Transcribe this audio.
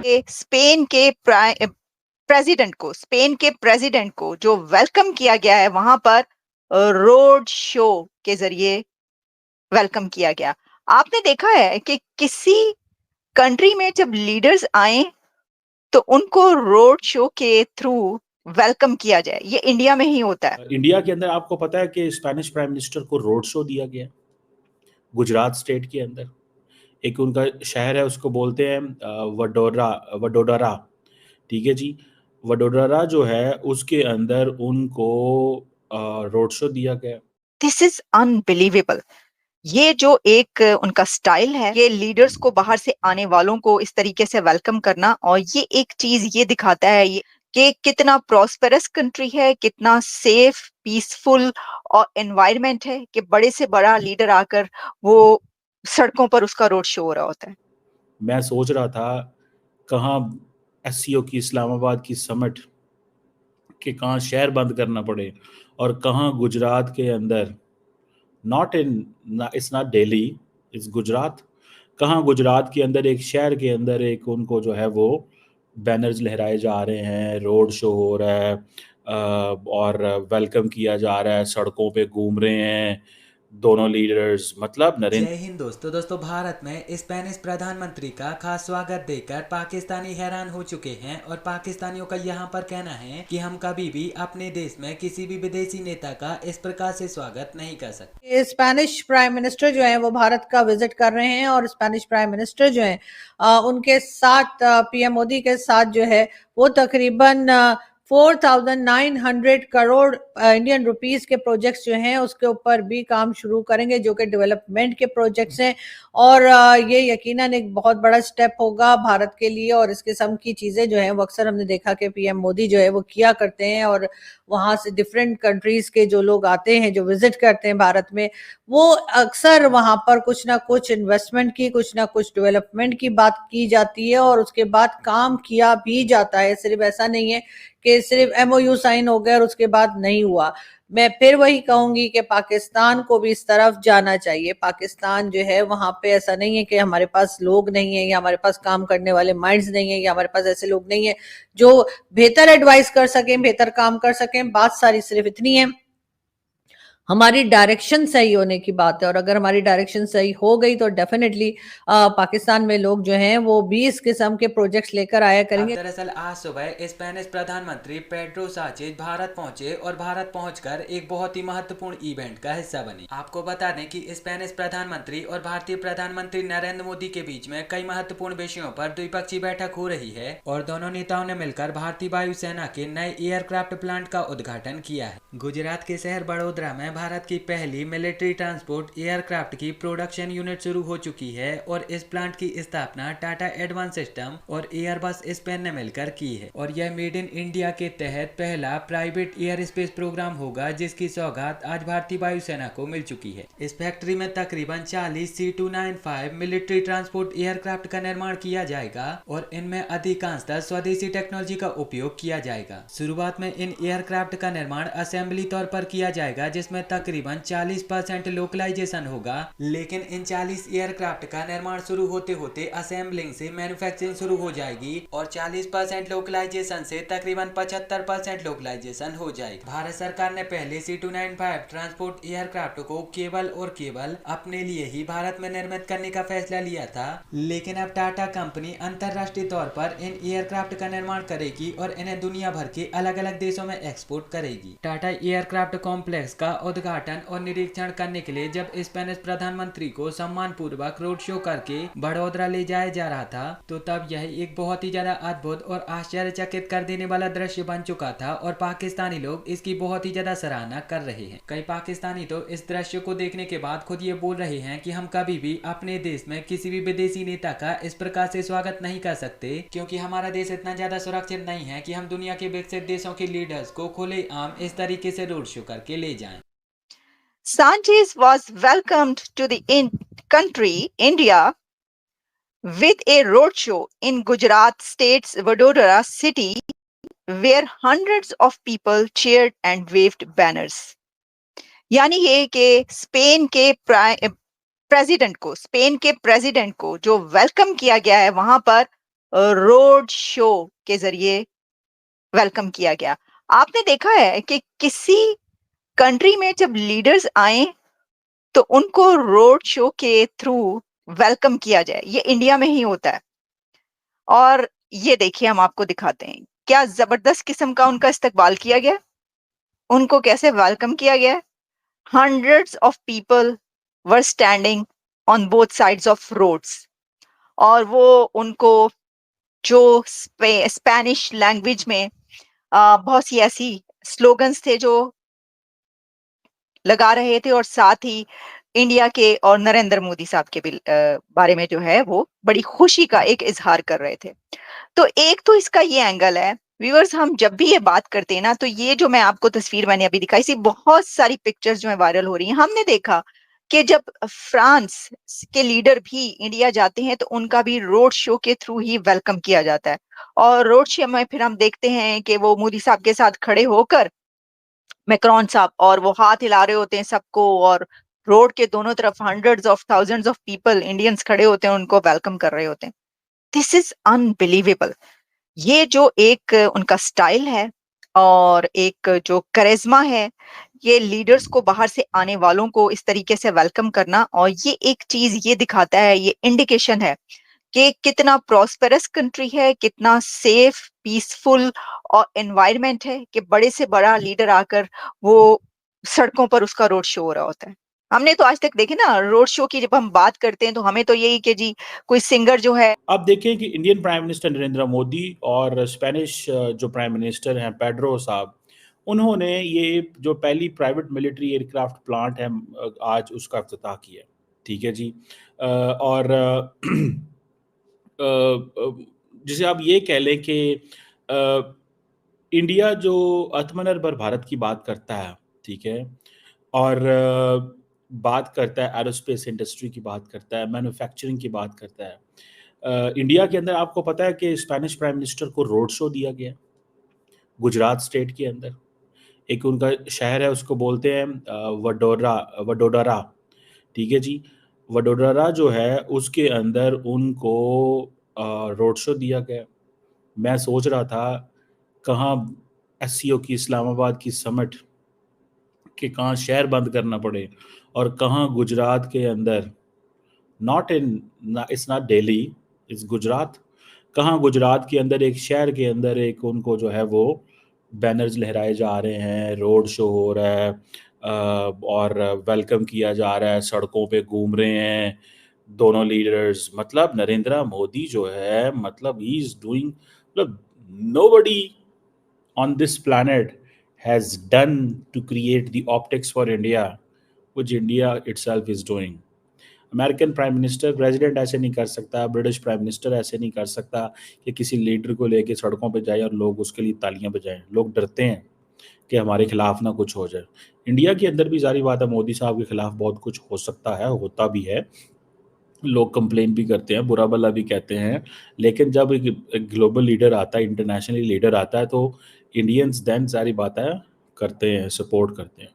Spain के president को जो वेलकम किया गया है वहां पर रोड शो के जरिए वेलकम किया गया। आपने देखा है कि किसी कंट्री में जब लीडर्स आए तो उनको रोड शो के थ्रू वेलकम किया जाए, ये इंडिया में ही होता है। इंडिया के अंदर आपको पता है कि स्पेनिश प्राइम मिनिस्टर को रोड शो दिया गया गुजरात स्टेट के अंदर। एक उनका शहर है, उसको बोलते हैं वडोदरा। ठीक है जी। वडोदरा जो है उसके अंदर उनको रोड शो दिया गया। This is unbelievable. ये जो एक उनका स्टाइल है, ये लीडर्स को, बाहर से आने वालों को इस तरीके से वेलकम करना, और ये एक चीज ये दिखाता है ये कि कितना प्रॉस्पेरस कंट्री है, कितना सेफ पीसफुल और एनवायरनमेंट है कि बड़े से बड़ा लीडर आकर वो सड़कों पर उसका रोड शो हो रहा होता है। मैं सोच रहा था कहाँ एससीओ की इस्लामाबाद की समिट के कहाँ शहर बंद करना पड़े और कहाँ गुजरात के अंदर, it's not Delhi, it's Gujarat, कहाँ गुजरात के अंदर एक शहर के अंदर एक उनको जो है वो बैनर्स लहराए जा रहे हैं, रोड शो हो रहा है और वेलकम किया जा रहा है, सड़कों पे घूम रहे हैं दोनों लीडर्स। मतलब जय हिंद दोस्तों भारत में स्पेनिश प्रधानमंत्री का खास स्वागत देकर पाकिस्तानी हैरान हो चुके हैं और पाकिस्तानियों का यहाँ पर कहना है कि हम कभी भी अपने देश में किसी भी विदेशी नेता का इस प्रकार से स्वागत नहीं कर सकते। स्पेनिश प्राइम मिनिस्टर जो है वो भारत का विजिट कर रहे हैं और स्पेनिश प्राइम मिनिस्टर जो है उनके साथ पीएम मोदी के साथ जो है वो तकरीबन 4,900 करोड़ इंडियन रुपीस के प्रोजेक्ट्स जो हैं उसके ऊपर भी काम शुरू करेंगे, जो कि डेवलपमेंट के प्रोजेक्ट्स हैं। और ये यकीनन एक बहुत बड़ा स्टेप होगा भारत के लिए। और इस किस्म की चीज़ें जो हैं वो अक्सर हमने देखा कि पीएम मोदी जो है वो किया करते हैं, और वहाँ से डिफरेंट कंट्रीज़ के जो लोग आते हैं, जो विजिट करते हैं भारत में, वो अक्सर वहाँ पर कुछ ना कुछ इन्वेस्टमेंट की, कुछ ना कुछ डेवलपमेंट की बात की जाती है और उसके बाद काम किया भी जाता है। सिर्फ ऐसा नहीं है कि सिर्फ एमओयू साइन हो गया और उसके बाद नहीं हुआ। मैं फिर वही कहूंगी कि पाकिस्तान को भी इस तरफ जाना चाहिए। पाकिस्तान जो है वहां पे ऐसा नहीं है कि हमारे पास लोग नहीं है या हमारे पास काम करने वाले माइंड्स नहीं है या हमारे पास ऐसे लोग नहीं है जो बेहतर एडवाइस कर सकें, बेहतर काम कर सकें। बात सारी सिर्फ इतनी है, हमारी डायरेक्शन सही होने की बात है। और अगर हमारी डायरेक्शन सही हो गई तो डेफिनेटली पाकिस्तान में लोग जो हैं वो 20 किस्म के प्रोजेक्ट्स लेकर आया करेंगे। दरअसल आज सुबह स्पेनिश प्रधानमंत्री पेड्रो साnchez भारत पहुंचे और भारत पहुंचकर एक बहुत ही महत्वपूर्ण इवेंट का हिस्सा बने। आपको बता दें कि स्पेनिश प्रधानमंत्री और भारतीय प्रधानमंत्री नरेंद्र मोदी के बीच में कई महत्वपूर्ण विषयों पर द्विपक्षीय बैठक हो रही है और दोनों नेताओं ने मिलकर भारतीय वायुसेना के नए एयरक्राफ्ट प्लांट का उद्घाटन किया है। गुजरात के शहर बड़ोदरा में भारत की पहली मिलिट्री ट्रांसपोर्ट एयरक्राफ्ट की प्रोडक्शन यूनिट शुरू हो चुकी है और इस प्लांट की स्थापना टाटा एडवांस सिस्टम और एयरबस स्पेन ने मिलकर की है। और यह मेड इन इंडिया के तहत पहला प्राइवेट एयर स्पेस प्रोग्राम होगा जिसकी सौगात आज भारतीय वायुसेना को मिल चुकी है। इस फैक्ट्री में तकरीबन 40 C295 मिलिट्री ट्रांसपोर्ट एयरक्राफ्ट का निर्माण किया जाएगा और इनमें अधिकांशतः स्वदेशी टेक्नोलॉजी का उपयोग किया जाएगा। शुरुआत में इन एयरक्राफ्ट का निर्माण असेंबली तौर पर किया जाएगा जिसमें तकरीबन 40% लोकलाइजेशन होगा, लेकिन इन 40 एयरक्राफ्ट का निर्माण शुरू होते होते असेंबलिंग से मैन्युफैक्चरिंग शुरू हो जाएगी और 40% लोकलाइजेशन से तकरीबन 75% लोकलाइजेशन हो जाएगी। भारत सरकार ने पहले C295 ट्रांसपोर्ट एयरक्राफ्ट को केवल और केवल अपने लिए ही भारत में निर्मित करने का फैसला लिया था, लेकिन अब टाटा कंपनी अंतरराष्ट्रीय तौर पर इन एयरक्राफ्ट का निर्माण करेगी और इन्हें दुनिया भर के अलग अलग देशों में एक्सपोर्ट करेगी। टाटा एयरक्राफ्ट कॉम्प्लेक्स का उद्घाटन और निरीक्षण करने के लिए जब स्पेनिश प्रधानमंत्री को सम्मान पूर्वक रोड शो करके बड़ोदरा ले जाया जा रहा था तो तब यह एक बहुत ही ज्यादा अद्भुत और आश्चर्यचकित कर देने वाला दृश्य बन चुका था और पाकिस्तानी लोग इसकी बहुत ही ज्यादा सराहना कर रहे हैं। कई पाकिस्तानी तो इस दृश्य को देखने के बाद खुद ये बोल रहे हैं कि हम कभी भी अपने देश में किसी भी विदेशी नेता का इस प्रकार से स्वागत नहीं कर सकते, क्योंकि हमारा देश इतना ज्यादा सुरक्षित नहीं है कि हम दुनिया के विकसित देशों के लीडर्स को खुलेआम इस तरीके से रोड शो करके ले जाएं। Sanchez was welcomed to the country, India, with a roadshow in Gujarat state's Vadodara city, where hundreds of people cheered and waved banners. यानी ये कि स्पेन के प्रेसिडेंट को जो वेलकम किया गया है वहां पर रोड शो के जरिए वेलकम किया गया। आपने देखा है कि किसी कंट्री में जब लीडर्स आए तो उनको रोड शो के थ्रू वेलकम किया जाए, ये इंडिया में ही होता है। और ये देखिए, हम आपको दिखाते हैं क्या जबरदस्त किस्म का उनका इस्तकबाल किया गया, उनको कैसे वेलकम किया गया। Hundreds of people were standing on both sides of roads, और वो उनको जो स्पेनिश लैंग्वेज में बहुत सी ऐसी स्लोगन्स थे जो लगा रहे थे, और साथ ही इंडिया के और नरेंद्र मोदी साहब के भी बारे में जो है वो बड़ी खुशी का एक इजहार कर रहे थे। तो एक तो इसका ये एंगल है। व्यूअर्स, हम जब भी ये बात करते हैं ना, तो ये जो मैं आपको तस्वीर मैंने अभी दिखाई, सी बहुत सारी पिक्चर्स जो है वायरल हो रही हैं। हमने देखा कि जब फ्रांस के लीडर भी इंडिया जाते हैं तो उनका भी रोड शो के थ्रू ही वेलकम किया जाता है। और रोड शो में फिर हम देखते हैं कि वो मोदी साहब के साथ खड़े होकर मैक्रोन साहब, और वो हाथ हिला रहे होते हैं सबको, और रोड के दोनों तरफ hundreds of thousands of people Indians खड़े होते हैं, उनको वेलकम कर रहे होते हैं। This is unbelievable. ये जो एक उनका स्टाइल है और एक जो करिश्मा है, ये लीडर्स को, बाहर से आने वालों को इस तरीके से वेलकम करना, और ये एक चीज ये दिखाता है, ये इंडिकेशन है कि कितना प्रॉस्पेरस कंट्री है, कितना सेफ पीसफुल और एनवायरनमेंट है कि बड़े से बड़ा लीडर आकर वो सड़कों पर उसका रोड शो हो रहा होता है। हमने तो आज तक देखे ना रोड शो की, जब हम बात करते हैं तो हमें तो यही कि जी कोई सिंगर जो है। अब देखें कि Indian prime minister Narendra Modi और स्पेनिश जो प्राइम मिनिस्टर हैं पेड्रो साहब, उन्होंने ये जो पहली प्राइवेट मिलिट्री एयरक्राफ्ट प्लांट है आज उसका इफ्तिताह किया। ठीक है जी। और जिसे आप ये कह लें कि इंडिया जो आत्मनिर्भर भारत की बात करता है, ठीक है, और बात करता है एरोस्पेस इंडस्ट्री की बात करता है, मैन्युफैक्चरिंग की बात करता है। इंडिया के अंदर आपको पता है कि स्पेनिश प्राइम मिनिस्टर को रोड शो दिया गया गुजरात स्टेट के अंदर। एक उनका शहर है, उसको बोलते हैं वडोदरा। ठीक है जी। वडोदरा जो है उसके अंदर उनको रोड शो दिया गया। मैं सोच रहा था कहाँ एससीओ की इस्लामाबाद की समिट कि कहाँ शहर बंद करना पड़े और कहाँ गुजरात के अंदर, not in, it's not Delhi, it's Gujarat, कहाँ गुजरात के अंदर एक शहर के अंदर एक उनको जो है वो बैनर्स लहराए जा रहे हैं, रोड शो हो रहा है, और वेलकम किया जा रहा है, सड़कों पे घूम रहे हैं दोनों लीडर्स। मतलब नरेंद्र मोदी जो है, मतलब ही इज डूइंग, मतलब nobody on this planet has done to create the optics for India, which India itself is doing. American prime minister, president ऐसे नहीं कर सकता, ब्रिटिश प्राइम मिनिस्टर ऐसे नहीं कर सकता कि किसी लीडर को लेके सड़कों पे जाए और लोग उसके लिए तालियां बजाएं। लोग डरते हैं कि हमारे खिलाफ ना कुछ हो जाए। इंडिया के अंदर भी जारी बात है, मोदी साहब के खिलाफ बहुत कुछ हो सकता है, होता भी है, लोग कंप्लेन भी करते हैं, बुरा भला भी कहते हैं, लेकिन जब एक ग्लोबल लीडर आता है, इंटरनेशनली लीडर आता है, तो इंडियंस देन सारी बातें करते हैं, सपोर्ट करते हैं।